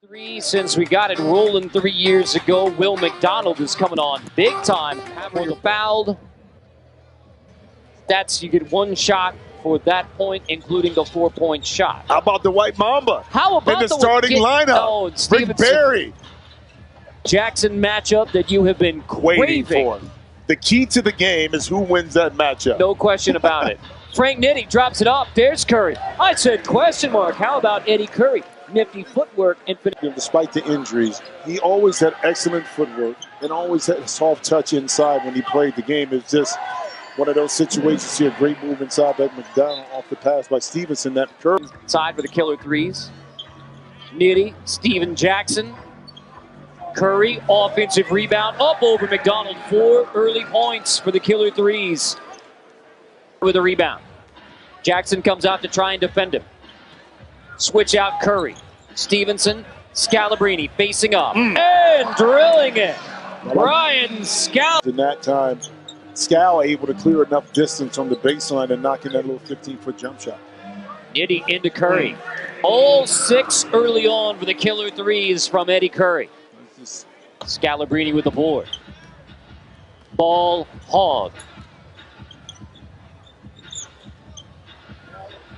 Three since we got it rolling 3 years ago. Will McDonald is coming on big time for the fouled. You get one shot for that point, including the 4-point shot. How about the White Mamba? How about in the starting lineup? Oh, Rick Barry. Jackson matchup that you have been waiting for. The key to the game is who wins that matchup. No question about it. Frank Nitti drops it off. There's Curry. I said question mark. How about Eddie Curry? Nifty footwork and despite the injuries, he always had excellent footwork and always had a soft touch inside when he played the game. It's just one of those situations. See a great move inside that McDonald off the pass by Stevenson. That curve side for the Killer3s. Nitti, Steven Jackson, Curry, offensive rebound up over McDonald. 4 early points for the Killer3s with a rebound. Jackson comes out to try and defend him. Switch out Curry. Stevenson, Scalabrine facing up and drilling it. Brian Scal. In that time, Scal able to clear enough distance on the baseline and knock in that little 15-foot jump shot. Nitti into Curry. All 6 early on for the Killer3s from Eddie Curry. Scalabrine with the board. Ball hog.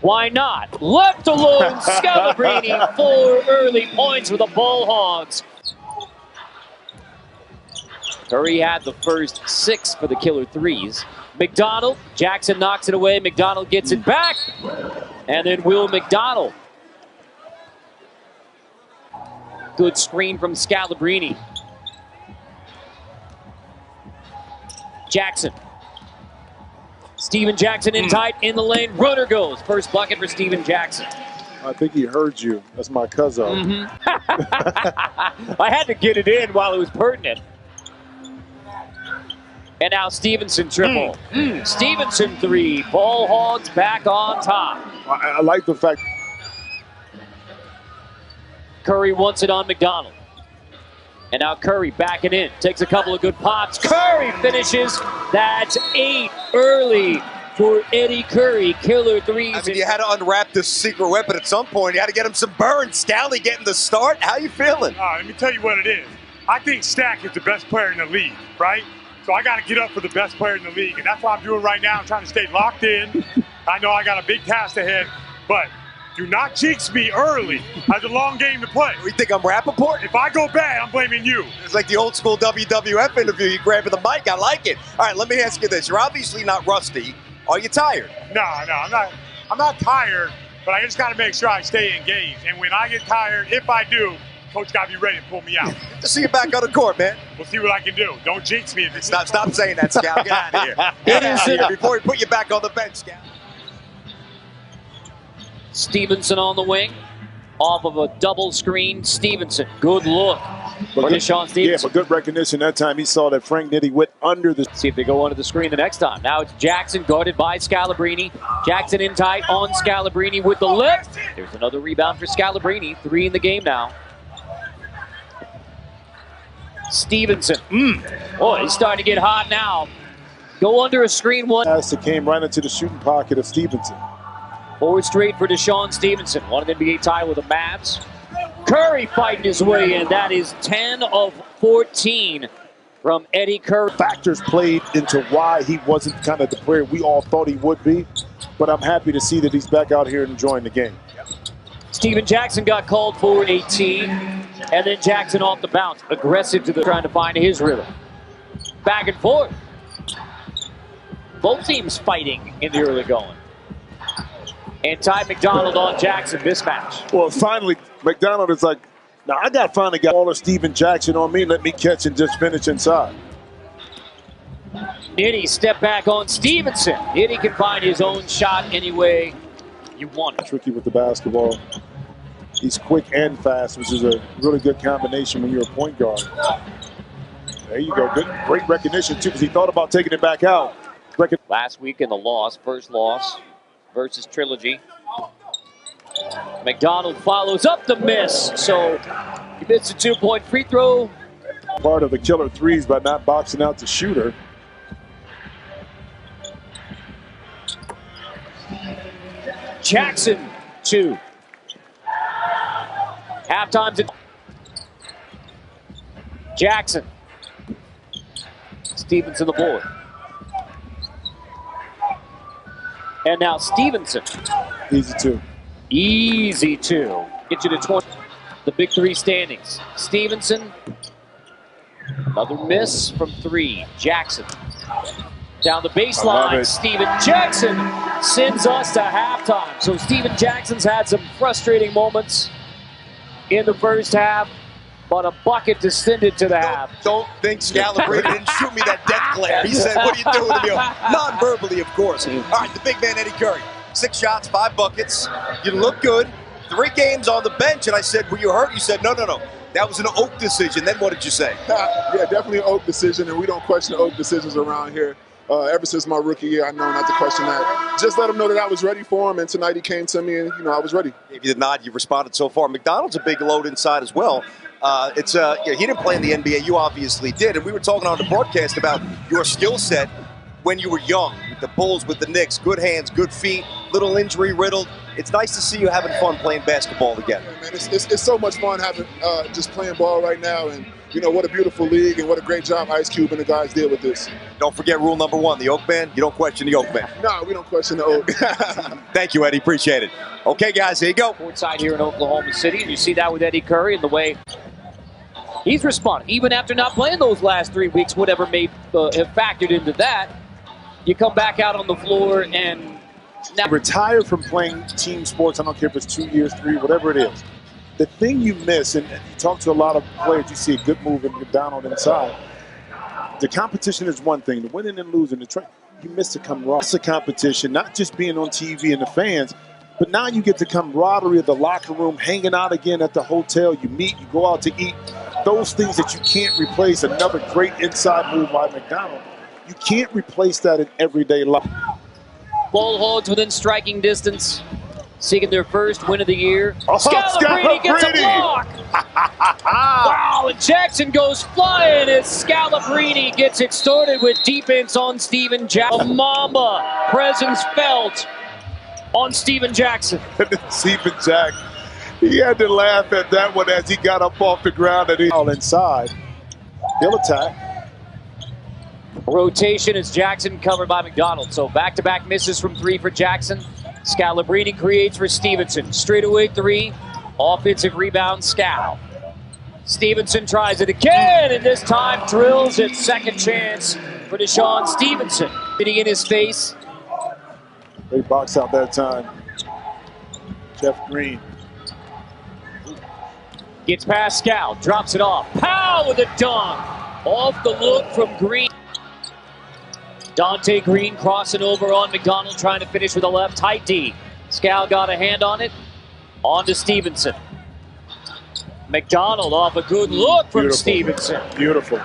Why not? Left alone, Scalabrine, 4 early points for the ballhogs. Curry had the first 6 for the Killer3s. McDonald, Jackson knocks it away. McDonald gets it back. And then Will McDonald. Good screen from Scalabrine. Jackson. Steven Jackson in tight, in the lane. Runner goes. First bucket for Steven Jackson. I think he heard you. That's my cousin. I had to get it in while it was pertinent. And now Stevenson triple. Stevenson 3. Ball hogs back on top. I like the fact. Curry wants it on McDonald. And now Curry backing in. Takes a couple of good pops. Curry finishes. That's 8 early for Eddie Curry. Killer3s. I mean, you had to unwrap this secret weapon at some point. You had to get him some burn. Scally getting the start. How you feeling? Let me tell you what it is. I think Stack is the best player in the league, right? So I got to get up for the best player in the league. And that's what I'm doing right now. I'm trying to stay locked in. I know I got a big task ahead, but do not jinx me early. Has a long game to play. You think I'm Rappaport? If I go bad, I'm blaming you. It's like the old school WWF interview. You grabbing the mic. I like it. All right, let me ask you this. You're obviously not rusty. Are you tired? No, I'm not tired, but I just got to make sure I stay engaged. And when I get tired, if I do, Coach got to be ready to pull me out. Good to see you back on the court, man. We'll see what I can do. Don't jinx me. Stop saying that, Scal. Get out of here. Get out of here before we put you back on the bench, Scal. Stevenson on the wing. Off of a double screen. Stevenson. Good look for Deshaun Stevenson. Yeah, but good recognition that time. He saw that Frank Nitti went under the. See if they go under the screen the next time. Now it's Jackson guarded by Scalabrine. Jackson in tight on Scalabrine with the lift. There's another rebound for Scalabrine. 3 in the game now. Stevenson. Oh, he's starting to get hot now. Go under a screen one. Pass that came right into the shooting pocket of Stevenson. Forward straight for Deshaun Stevenson. Won an NBA title with the Mavs. Curry fighting his way in. That is 10 of 14 from Eddie Curry. Factors played into why he wasn't kind of the player we all thought he would be. But I'm happy to see that he's back out here enjoying the game. Steven Jackson got called for 18. And then Jackson off the bounce. Aggressive to the trying to find his rhythm. Back and forth. Both teams fighting in the early going. And Ty McDonald on Jackson mismatch. Well, finally, McDonald is like, now I finally got all of Steven Jackson on me. Let me catch and just finish inside. Nitti step back on Stevenson. Nitti can find his own shot any way you want it. Tricky with the basketball. He's quick and fast, which is a really good combination when you're a point guard. There you go. Great recognition, too, because he thought about taking it back out. Last week in the loss, first loss versus Trilogy. McDonald follows up the miss. So he missed a 2-point free throw. Part of the Killer3s by not boxing out the shooter. Jackson, 2. Halftime's in. Jackson. Stevenson the board. And now Stevenson. Easy two. Easy two. Get you to 20. The big three standings. Stevenson. Another miss from three. Jackson. Down the baseline. Steven Jackson sends us to halftime. So Steven Jackson's had some frustrating moments in the first half, but a bucket to send it to the half. Don't think Scalabrine didn't shoot me that death glare. He said, what are you doing to me? Non-verbally, of course. All right, the big man, Eddie Curry. 6 shots, 5 buckets. You look good. 3 games on the bench. And I said, were you hurt? You said, no. That was an Oak decision. Then what did you say? Yeah, definitely an Oak decision, and we don't question Oak decisions around here. Ever since my rookie year, I know not to question that. Just let him know that I was ready for him, and tonight he came to me, and I was ready. Gave you the nod. You responded so far. McDonald's a big load inside as well. He didn't play in the NBA. You obviously did, and we were talking on the broadcast about your skill set when you were young, with the Bulls, with the Knicks. Good hands, good feet, little injury riddled. It's nice to see you having fun playing basketball again. Yeah, man, it's so much fun having just playing ball right now, and what a beautiful league and what a great job Ice Cube and the guys did with this. Don't forget rule number 1, the Oak Man. You don't question the Oak Man. No, we don't question the Oak. Thank you, Eddie. Appreciate it. Okay, guys, here you go. Courtside here in Oklahoma City, and you see that with Eddie Curry and the way he's responded. Even after not playing those last 3 weeks, whatever may have factored into that, you come back out on the floor and now retire from playing team sports. I don't care if it's 2 years, 3, whatever it is. The thing you miss, and you talk to a lot of players, you see a good move and McDonald inside. The competition is one thing. The winning and losing, you miss the camaraderie. It's a competition, not just being on TV and the fans, but now you get the camaraderie of the locker room, hanging out again at the hotel. You meet, you go out to eat. Those things that you can't replace. Another great inside move by McDonald. You can't replace that in everyday life. Ballhogs within striking distance, seeking their first win of the year. Scalabrine gets a block. Wow, and Jackson goes flying as Scalabrine gets it started with defense on Steven Jackson. Mamba presence felt on Steven Jackson. Steven Jackson, he had to laugh at that one as he got up off the ground and he all inside. He'll attack. Rotation as Jackson covered by McDonald. So back-to-back misses from 3 for Jackson. Scalabrine creates for Stevenson. Straightaway 3. Offensive rebound, Scal. Stevenson tries it again, and this time drills it. Second chance for Deshaun Stevenson. Hitting in his face. They box out that time. Jeff Green. Gets past Scal, drops it off. Powell with a dunk. Off the look from Green. Dante Green crossing over on McDonald, trying to finish with a left tight D. Scal got a hand on it. On to Stevenson. McDonald off a good look from Stevenson. Beautiful.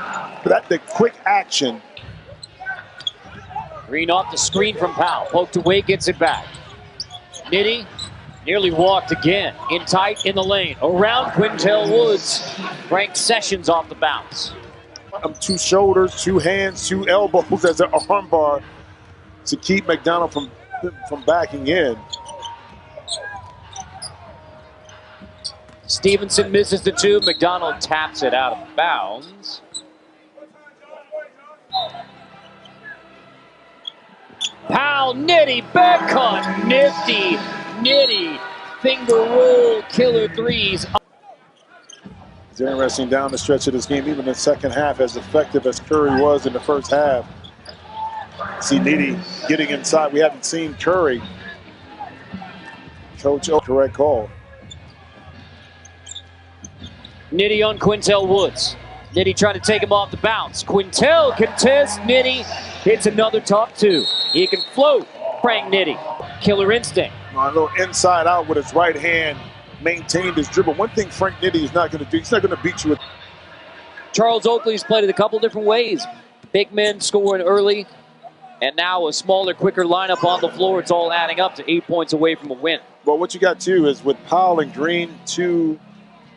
The quick action. Green off the screen from Powell. Poked away, gets it back. Nitty nearly walked again. In tight in the lane. Around Quintel Woods. Frank Sessions off the bounce. 2 shoulders, 2 hands, 2 elbows as an arm bar to keep McDonald from backing in. Stevenson misses the 2. McDonald taps it out of bounds. Powell, Nitty, back cut, nifty, Nitty, finger roll, Killer3s. It's interesting down the stretch of this game, even in the second half, as effective as Curry was in the first half. See Nitty getting inside. We haven't seen Curry. Coach O, correct call. Nitty on Quintel Woods. Nitty trying to take him off the bounce. Quintel contests. Nitty hits another top 2. He can float. Frank Nitty. Killer instinct. A little inside out with his right hand. Maintained his dribble. One thing Frank Nitty is not going to do, he's not going to beat you with. Charles Oakley's played it a couple different ways. Big men scoring early, and now a smaller, quicker lineup on the floor. It's all adding up to 8 points away from a win. Well, what you got too is with Powell and Green, 2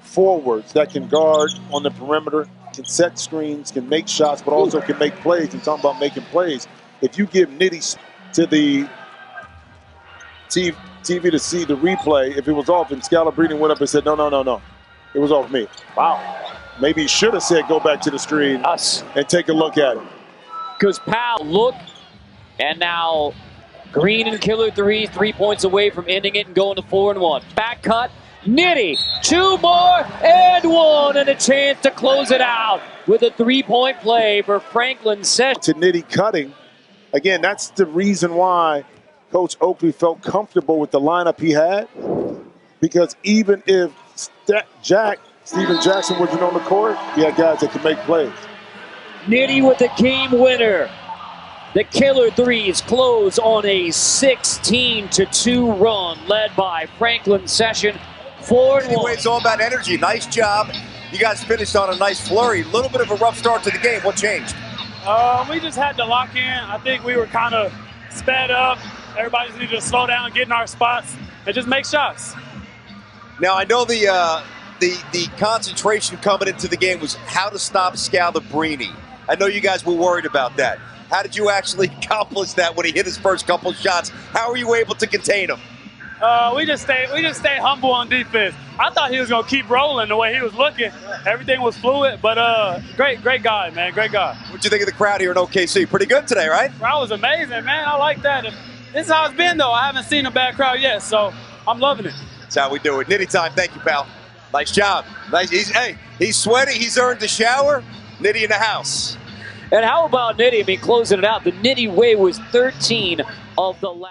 forwards that can guard on the perimeter, can set screens, can make shots, but also can make plays. And talking about making plays, if you give Nitty to the TV to see the replay, if it was off and Scalabrine went up and said, no, it was off me. Wow. Maybe he should have said go back to the screen and take a look at it. Because Powell look, and now Green and Killer3s 3 points away from ending it and going to 4-1. Back cut, Nitty, 2 more and 1, and a chance to close it out with a 3-point play for Franklin Session. To Nitty cutting, again, that's the reason why Coach Oakley felt comfortable with the lineup he had, because even if Steven Jackson wasn't on the court, he had guys that could make plays. Nitty with the game winner. The Killer3s close on a 16-2 run, led by Franklin Session, 4-1. Anyway, it's all about energy. Nice job. You guys finished on a nice flurry. A little bit of a rough start to the game. What changed? We just had to lock in. I think we were kind of sped up. Everybody just needed to slow down, get in our spots, and just make shots. Now, I know the concentration coming into the game was how to stop Scalabrine. I know you guys were worried about that. How did you actually accomplish that when he hit his first couple shots? How were you able to contain him? We just stayed humble on defense. I thought he was gonna keep rolling the way he was looking. Everything was fluid, but great guy, man, great guy. What'd you think of the crowd here in OKC? Pretty good today, right? The crowd was amazing, man. I like that. This is how it's been, though. I haven't seen a bad crowd yet, so I'm loving it. That's how we do it. Nitty time. Thank you, pal. Nice job. Nice. He's sweaty. He's earned the shower. Nitty in the house. And how about Nitty? I mean, closing it out. The Nitty way was 13 of the last.